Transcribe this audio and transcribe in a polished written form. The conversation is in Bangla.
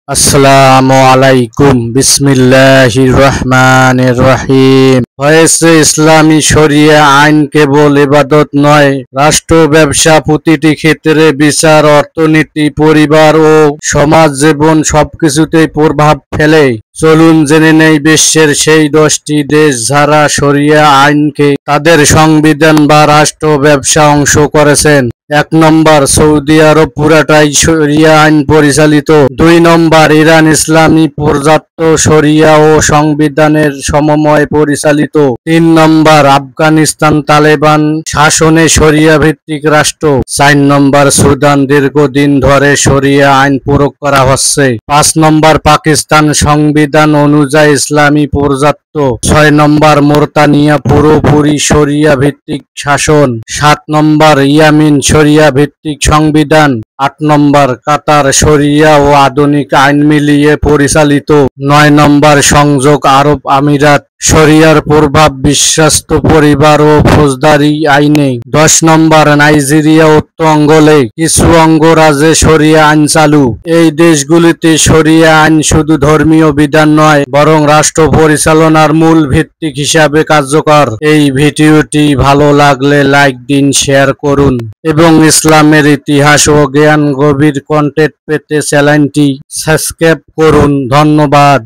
আসসালামু আলাইকুম বিসমিল্লাহির রহমানির রহিম। হয়েছে ইসলামী শরিয়া আইন কেবল ইবাদত নয়, রাষ্ট্র, ব্যবসা, প্রতিটি ক্ষেত্রে বিচার, অর্থনীতি, পরিবার ও সমাজ জীবন সবকিছুতেই প্রভাব ফেলে। চলুন জেনে নেই বিশ্বের সেই 10টি দেশ যারা শরিয়া আইনকে তাদের সংবিধান বা রাষ্ট্র ব্যবসা অংশ করেছেন। 1 নম্বর সৌদি আরব, পুরাটাই শরিয়া আইন পরিচালিত। 2 নম্বর ইরান, ইসলামী প্রজাতন্ত্র, শরিয়া ও সংবিধানের সমন্বয়ে পরিচালিত। 3 নম্বর আফগানিস্তান, তালেবান শাসনে শরিয়া ভিত্তিক রাষ্ট্র। 4 নম্বর সুদান, দীর্ঘদিন ধরে শরিয়া আইন প্রয়োগ করা হচ্ছে। 5 নম্বর পাকিস্তান, সংবিধান অনুযায়ী ইসলামী প্রজাতন্ত্র। 6 নম্বর মোরতানিয়া, পুরোপুরি শরিয়া ভিত্তিক শাসন। 7 নম্বর ইয়েমেন, শরিয়া ভিত্তিক সংবিধান। 8 নম্বর কাতার, শরিয়া ও আধুনিক আইন মিলিয়ে পরিচালিত। 9 নম্বর সংযুক্ত আরব আমিরাত, শরিয়ার প্রভাব বিশ্বস্ত পরিবার ও ফৌজদারি আইনে। 10 নম্বর নাইজেরিয়া, উত্তর অঙ্গলে কিছু অঙ্গরাজ্যে শরিয়া আইন চালু। এই দেশগুলিতে শরিয়া আইন শুধু ধর্মীয় বিধান নয়, বরং রাষ্ট্র পরিচালনার মূল ভিত্তিক হিসাবে কার্যকর। এই ভিডিওটি ভালো লাগলে লাইক দিন, শেয়ার করুন এবং ইসলামের ইতিহাস ও জ্ঞান গভীর কন্টেন্ট পেতে চ্যানেলটি সাবস্ক্রাইব করুন। ধন্যবাদ।